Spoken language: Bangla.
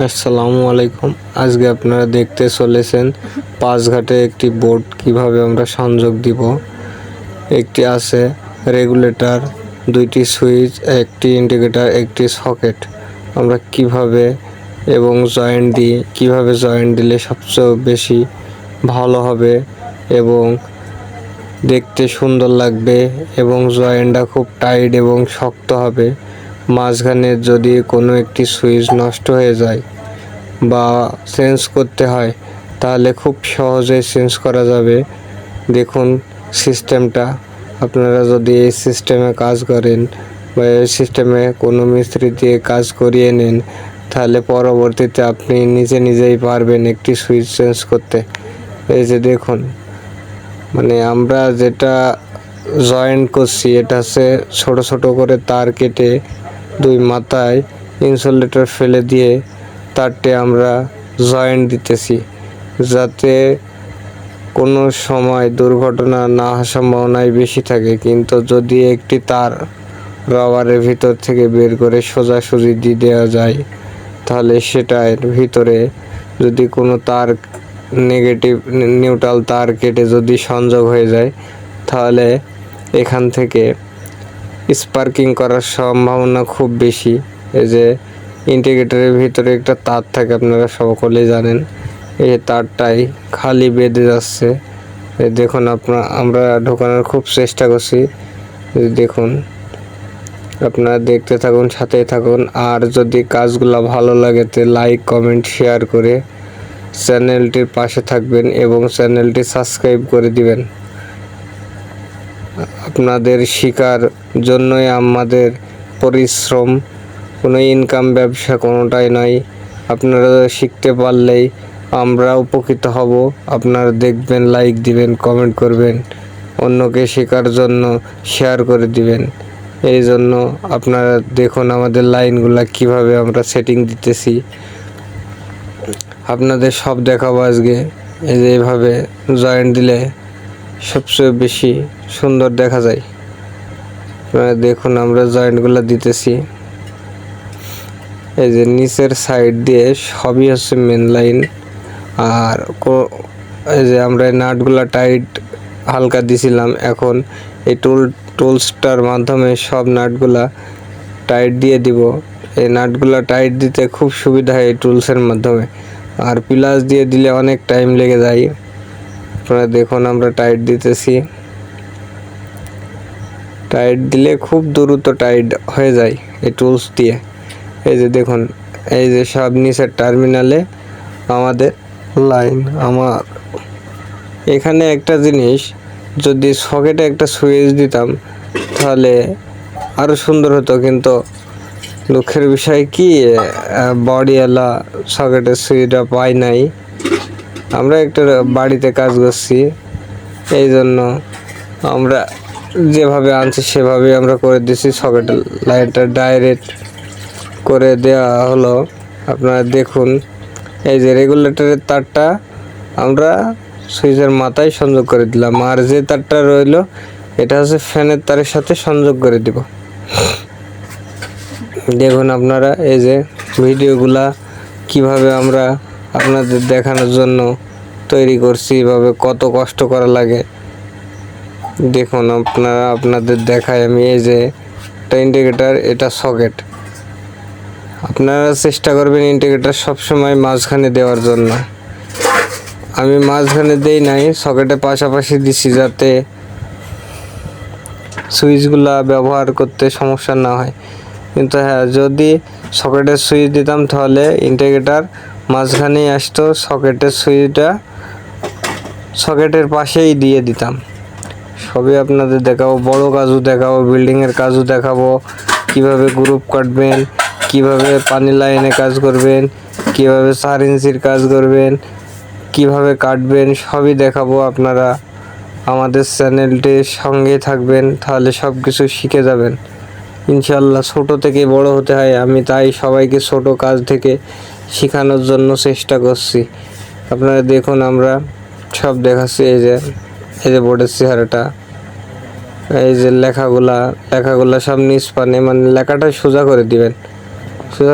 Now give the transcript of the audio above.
আসসালামু আলাইকুম। আজকে আপনারা দেখতে চলেছেন পাঁচঘাটে একটি বোর্ড কিভাবে আমরা সংযোগ দিব। একটি আছে রেগুলেটর, দুইটি সুইচ, একটি ইন্ডিকেটর, একটি সকেট। আমরা কিভাবে এবং জয়েন্ট দিই, কিভাবে জয়েন্ট দিলে সবচেয়ে বেশি ভালো হবে এবং দেখতে সুন্দর লাগবে এবং জয়েন্টটা খুব টাইট এবং শক্ত হবে। মাঝখানে যদি কোনো একটি সুইচ নষ্ট হয়ে যায় বা চেঞ্জ করতে হয় তাহলে খুব সহজে চেঞ্জ করা যাবে। দেখুন সিস্টেমটা, আপনারা যদি এই সিস্টেমে কাজ করেন বা এই সিস্টেমে কোনো মিস্ত্রি দিয়ে কাজ করিয়ে নেন তাহলে পরবর্তীতে আপনি নিজেই পারবেন একটি সুইচ চেঞ্জ করতে। এই যে দেখুন, মানে আমরা যেটা জয়েন্ট করছি এটা হচ্ছে ছোট ছোট করে তার কেটে দুই মাথায় ইনসুলেটর ফেলে দিয়ে তারটি আমরা জয়েন্ট দিতেছি, যাতে কোনো সময় দুর্ঘটনা না হওয়ার সম্ভাবনাই বেশি থাকে। কিন্তু যদি একটি তার রবারের ভিতর থেকে বের করে সোজাসুজি দিয়ে দেওয়া যায় তাহলে সেটার ভিতরে যদি কোনো তার নেগেটিভ নিউট্রাল তার কেটে যদি সংযোগ হয়ে যায় তাহলে এখান থেকে স্পার্কিং করার সম্ভাবনা খুব বেশি। এই যে ইন্ডিকেটরের ভিতরে একটা তার থাকে, আপনারা সকলেই জানেন। এই তারটাই খালি বেঁধে যাচ্ছে। দেখুন আমরা ঢোকানোর খুব চেষ্টা করছি। দেখুন, আপনারা দেখতে থাকুন, সাথেই থাকুন। আর যদি কাজগুলো ভালো লাগে তো লাইক, কমেন্ট, শেয়ার করে চ্যানেলটির পাশে থাকবেন এবং চ্যানেলটি সাবস্ক্রাইব করে দিবেন। আপনাদের শিখার জন্যই আমাদের পরিশ্রম, কোনো ইনকাম ব্যবসা কোনোটাই নয়। আপনারা শিখতে পারলেই আমরা উপকৃত হব। আপনারা দেখবেন, লাইক দিবেন, কমেন্ট করবেন, অন্যকে শেখার জন্য শেয়ার করে দিবেন। এই জন্য আপনারা দেখুন আমাদের লাইনগুলা কিভাবে আমরা সেটিং দিতেছি, আপনাদের সব দেখাবো আজকে। এই যে এইভাবে জয়েন্ট দিলে সবচেয়ে বেশি সুন্দর দেখা যায়। আপনারা দেখুন আমরা জয়েন্টগুলো দিতেছি। এই যে নিচের সাইড দিয়ে সবই হচ্ছে মেন লাইন। আর এই যে আমরা নাটগুলা টাইট হালকা দিছিলাম, এখন এই টুলসটার মাধ্যমে সব নাটগুলা টাইট দিয়ে দিব। এই নাটগুলা টাইট দিতে খুব সুবিধা হয় এই টুলসের মাধ্যমে, আর প্লাস দিয়ে দিলে অনেক টাইম লেগে যায়। আপনারা দেখুন আমরা টাইট দিতেছি। টাইট দিলে খুব দ্রুত টাইট হয়ে যায় এই টুলস দিয়ে। এই যে দেখুন, এই যে সব নিচের টার্মিনালে আমাদের লাইন। আমার এখানে একটা জিনিস, যদি সকেটে একটা সুইচ দিতাম তাহলে আরও সুন্দর হতো, কিন্তু দুঃখের বিষয় কি বডিওয়ালা সকেটের সুইচটা পাই নাই। আমরা একটা বাড়িতে কাজ করছি, এই জন্য আমরা যেভাবে আনছি সেভাবে আমরা করে দিছি। সকেটের লাইনটা ডাইরেক্ট করে দেওয়া হলো। আপনারা দেখুন, এই যে রেগুলেটরের তারটা আমরা সুইচের মাথায় সংযোগ করে দিলাম, আর যে তারটা রইল এটা হচ্ছে ফ্যানের তারের সাথে সংযোগ করে দিব। দেখুন আপনারা এই যে ভিডিওগুলা কিভাবে আমরা আপনাদের দেখানোর জন্য তৈরি করছি, এভাবে কত কষ্ট করা লাগে দেখুন। আপনাদের দেখায় আমি। এই যে এটা ইন্ডিকেটর, এটা সকেট। আপনারা চেষ্টা করবেন ইন্ডিকেটর সবসময় মাঝখানে দেওয়ার জন্য। আমি মাঝখানে দেই নাই, সকেটের পাশাপাশি দিছি যাতে সুইচগুলা ব্যবহার করতে সমস্যা না হয়। কিন্তু হ্যাঁ, যদি সকেটের সুইচ দিতাম তাহলে ইন্ডিকেটর মাঝখানেই আসতো, সকেটের সুইচটা সকেটের পাশেই দিয়ে দিতাম। সবই আপনাদের দেখাবো, বড় কাজও দেখাবো, বিল্ডিংয়ের কাজও দেখাবো, কিভাবে গ্রুপ কাটবেন, কিভাবে পানি লাইনে কাজ করবেন, কিভাবে 4 ইঞ্চির কাজ করবেন, কিভাবে কাটবেন, সবই দেখাবো। আপনারা আমাদের চ্যানেলটির সঙ্গে থাকবেন, তাহলে সব কিছু শিখে যাবেন ইনশাল্লাহ। ছোট থেকে বড় হতে হয়, আমি তাই সবাইকে ছোট কাজ থেকে শেখানোর জন্য চেষ্টা করছি। আপনারা দেখুন আমরা সব দেখাচ্ছি। এই যে বোর্ডের চেহারাটা, এই যে লেখাগুলা সব নিচ পানে, মানে লেখাটা সোজা করে দিবেন। সোজা